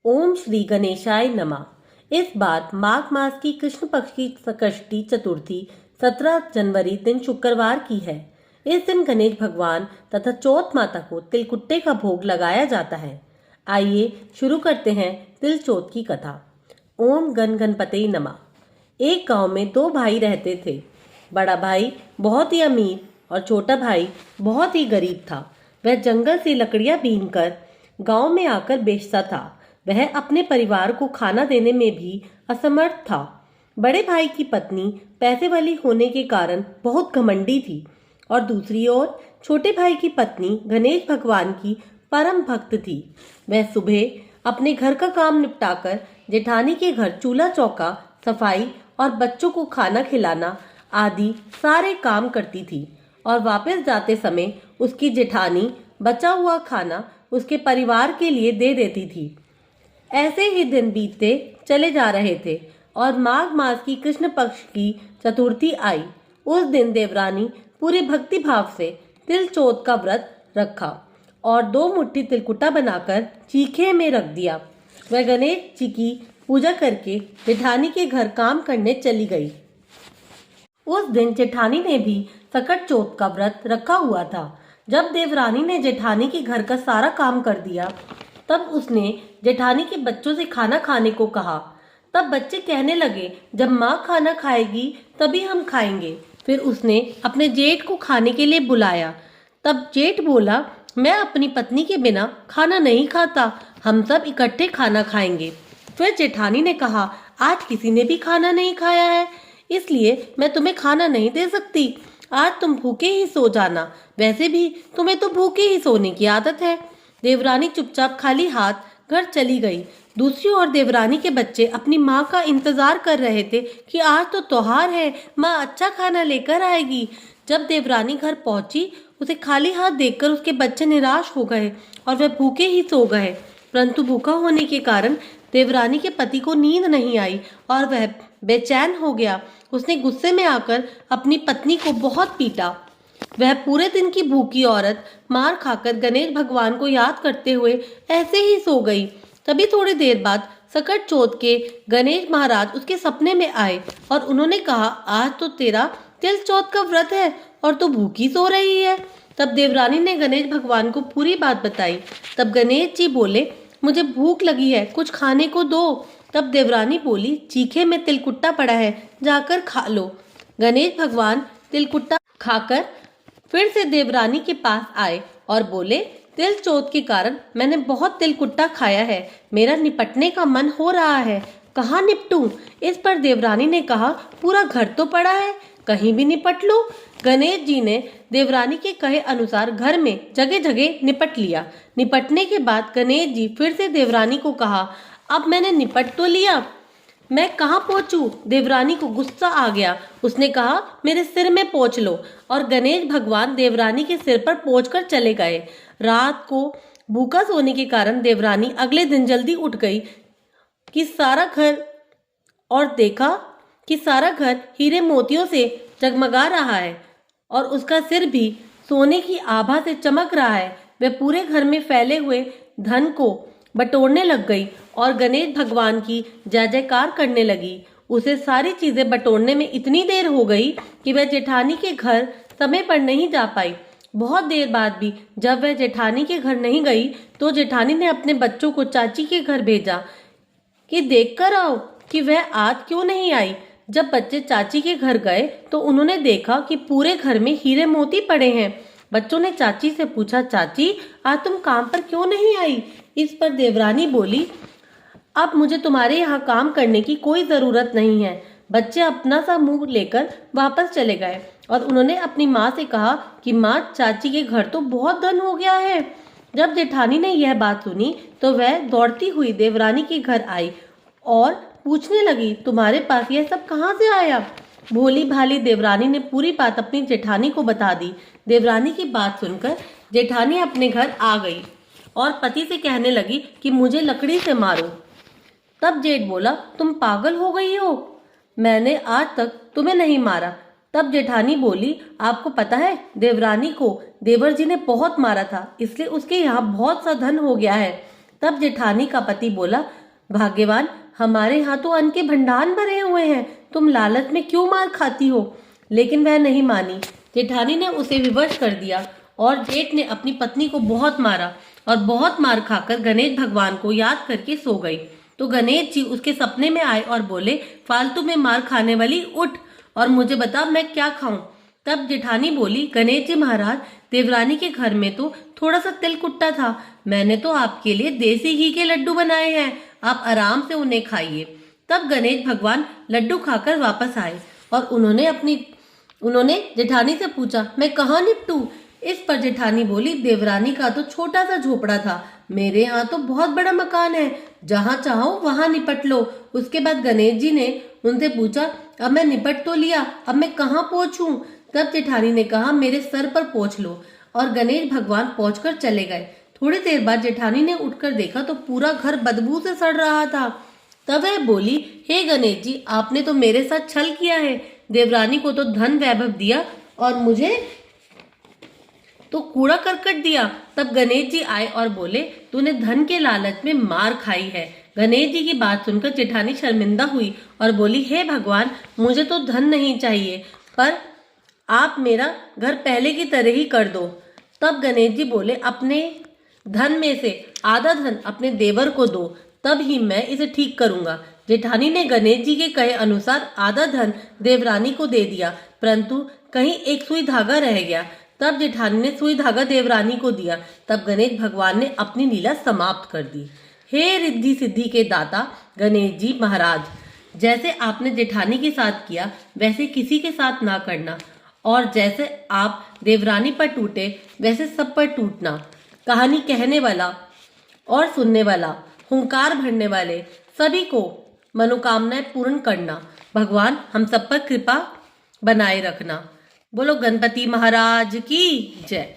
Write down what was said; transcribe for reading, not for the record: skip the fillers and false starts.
ओम श्री गणेशाय नमः। इस बार माघ मास की कृष्ण पक्ष की संकष्टी चतुर्थी 17 जनवरी दिन शुक्रवार की है। इस दिन गणेश भगवान तथा चौथ माता को तिलकुट्टे का भोग लगाया जाता है। आइए शुरू करते हैं तिल चौथ की कथा। ओम गण गणपते नमः। एक गांव में दो भाई रहते थे। बड़ा भाई बहुत ही अमीर और छोटा भाई बहुत ही गरीब था। वह जंगल से लकड़ियां बीनकर गांव में आकर बेचता था। वह अपने परिवार को खाना देने में भी असमर्थ था। बड़े भाई की पत्नी पैसे वाली होने के कारण बहुत घमंडी थी और दूसरी ओर छोटे भाई की पत्नी गणेश भगवान की परम भक्त थी। वह सुबह अपने घर का काम निपटाकर जेठानी के घर चूल्हा चौका, सफाई और बच्चों को खाना खिलाना आदि सारे काम करती थी और वापस जाते समय उसकी जेठानी बचा हुआ खाना उसके परिवार के लिए दे देती थी। ऐसे ही दिन बीतते चले जा रहे थे और माघ मास की कृष्ण पक्ष की चतुर्थी आई। उस दिन देवरानी पूरे भक्ति भाव से तिल चौथ का व्रत रखा और 2 मुट्ठी तिलकुटा बनाकर चीखे में रख दिया। वह गणेश जी की पूजा करके जेठानी के घर काम करने चली गई। उस दिन जेठानी ने भी सकट चौथ का व्रत रखा हुआ था। जब देवरानी ने जेठानी के घर का सारा काम कर दिया तब उसने जेठानी के बच्चों से खाना खाने को कहा। तब बच्चे कहने लगे, जब माँ खाना खाएगी तभी हम खाएंगे। फिर उसने अपने जेठ को खाने के लिए बुलाया। तब जेठ बोला, मैं अपनी पत्नी के बिना खाना नहीं खाता, हम सब इकट्ठे खाना खाएंगे। फिर जेठानी ने कहा, आज किसी ने भी खाना नहीं खाया है, इसलिए मैं तुम्हें खाना नहीं दे सकती। आज तुम भूखे ही सो जाना, वैसे भी तुम्हें तो भूखे ही सोने की आदत है। देवरानी चुपचाप खाली हाथ घर चली गई। दूसरी ओर देवरानी के बच्चे अपनी माँ का इंतजार कर रहे थे कि आज तो त्योहार है, माँ अच्छा खाना लेकर आएगी। जब देवरानी घर पहुंची, उसे खाली हाथ देखकर उसके बच्चे निराश हो गए और वह भूखे ही सो गए। परंतु भूखा होने के कारण देवरानी के पति को नींद नहीं आई और वह बेचैन हो गया। उसने गुस्से में आकर अपनी पत्नी को बहुत पीटा। वह पूरे दिन की भूखी औरत मार खाकर गणेश भगवान को याद करते हुए ऐसे ही सो गई। तभी थोड़ी देर बाद सकट चौथ के गणेश महाराज उसके सपने में आए और उन्होंने कहा, आज तो तेरा तिल चौथ का व्रत है और तू भूखी सो रही है। तब देवरानी ने गणेश भगवान को पूरी बात बताई। तब गणेश जी बोले, मुझे भूख लगी है, कुछ खाने को दो। तब देवरानी बोली, चीखे में तिलकुट्टा पड़ा है, जाकर खा लो। गणेश भगवान तिलकुट्टा खाकर फिर से देवरानी के पास आए और बोले, तिल चौथ के कारण मैंने बहुत तिलकुट्टा खाया है, मेरा निपटने का मन हो रहा है, कहाँ निपटूं? इस पर देवरानी ने कहा, पूरा घर तो पड़ा है, कहीं भी निपट लो। गणेश जी ने देवरानी के कहे अनुसार घर में जगह जगह निपट लिया। निपटने के बाद गणेश जी फिर से देवरानी को कहा, अब मैंने निपट तो लिया, मैं कहाँ पहुंचूं? देवरानी को गुस्सा आ गया। उसने कहा, मेरे सिर में पोंछ लो। और गणेश भगवान देवरानी के सिर पर पोंछकर चले गए। रात को भूखा सोने के कारण देवरानी अगले दिन जल्दी उठ गई कि सारा घर और देखा कि सारा घर हीरे मोतियों से जगमगा रहा है और उसका सिर भी सोने की आभा से चमक रहा है। वह पूरे घर में फैले हुए धन को बटोरने लग गई और गणेश भगवान की जय जयकार करने लगी। उसे सारी चीजें बटोरने में इतनी देर हो गई कि वह जेठानी के घर समय पर नहीं जा पाई। बहुत देर बाद भी जब वह जेठानी के घर नहीं गई तो जेठानी ने अपने बच्चों को चाची के घर भेजा कि देखकर आओ कि वह आज क्यों नहीं आई। जब बच्चे चाची के घर गए तो उन्होंने देखा कि पूरे घर में हीरे मोती पड़े हैं। बच्चों ने चाची से पूछा, चाची आज तुम काम पर क्यों नहीं आई? इस पर देवरानी बोली, अब मुझे तुम्हारे यहाँ काम करने की कोई जरूरत नहीं है। बच्चे अपना सा मुंह लेकर वापस चले गए और उन्होंने अपनी माँ से कहा कि माँ, चाची के घर तो बहुत धन हो गया है। जब जेठानी ने यह बात सुनी तो वह दौड़ती हुई देवरानी के घर आई और पूछने लगी, तुम्हारे पास यह सब कहाँ से आया? भोली भाली देवरानी ने पूरी बात अपनी जेठानी को बता दी। देवरानी की बात सुनकर जेठानी अपने घर आ गई और पति से कहने लगी कि मुझे लकड़ी से मारो। तब जेठ बोला, तुम पागल हो गई हो, मैंने आज तक तुम्हें नहीं मारा। तब जेठानी बोली, आपको पता है देवरानी को देवर जी ने बहुत मारा था, इसलिए उसके यहाँ बहुत सा धन हो गया है। तब जेठानी का पति बोला, भाग्यवान, हमारे यहाँ तो अन्न के भंडार भरे हुए हैं, तुम लालच में क्यों मार खाती हो? लेकिन वह नहीं मानी। जेठानी ने उसे विवश कर दिया और जेठ ने अपनी पत्नी को बहुत मारा और बहुत मार खाकर गणेश भगवान को याद करके सो गई। तो गणेश जी उसके सपने में आए और बोले, फालतू में मार खाने वाली, उठ और मुझे बता मैं क्या खाऊं। तब जेठानी बोली, गणेश जी महाराज, देवरानी के घर में तो थोड़ा सा तिल कुट्टा था, मैंने तो आपके लिए देसी घी के लड्डू बनाए हैं, आप आराम से उन्हें खाइए। तब गणेश भगवान लड्डू खाकर वापस आए और उन्होंने जेठानी से पूछा, मैं कहाँ निपटूं? इस पर जेठानी बोली, देवरानी का तो छोटा सा झोपड़ा था, मेरे यहाँ तो बहुत बड़ा मकान है, जहाँ चाहो वहां निपट लो। उसके बाद गणेश जी ने उनसे पूछा, अब मैं निपट तो लिया, अब मैं कहाँ पहुंचूं? तब जेठानी ने कहा, मेरे सर पर पहुंच लो। और गणेश भगवान पहुंचकर चले गए। थोड़ी देर बाद जेठानी ने उठकर देखा तो पूरा घर बदबू से सड़ रहा था। तब वह बोली, हे गणेश जी, आपने तो मेरे साथ छल किया है, देवरानी को तो धन वैभव दिया और मुझे तो कूड़ा करकट दिया। तब गणेश जी आए और बोले, तूने धन के लालच में मार खाई है। गणेश जी की बात सुनकर जेठानी शर्मिंदा हुई और बोली, हे भगवान, मुझे तो धन नहीं चाहिए, पर आप मेरा घर पहले की तरह ही कर दो। तब गणेश जी बोले, अपने धन में से आधा धन अपने देवर को दो, तब ही मैं इसे ठीक करूंगा। जेठानी ने गणेश जी के कहे अनुसार आधा धन देवरानी को दे दिया, परंतु कहीं एक सुई धागा रह गया। तब जेठानी ने सुई धागा देवरानी को दिया। तब गणेश भगवान ने अपनी लीला समाप्त कर दी। हे रिद्धि सिद्धि के दाता गणेश जी महाराज, जैसे आपने जेठानी के साथ किया वैसे किसी के साथ ना करना, और जैसे आप देवरानी पर टूटे वैसे सब पर टूटना। कहानी कहने वाला और सुनने वाला, हुंकार भरने वाले सभी को मनोकामनाएं पूर्ण करना। भगवान हम सब पर कृपा बनाए रखना। बोलो गणपति महाराज की जय।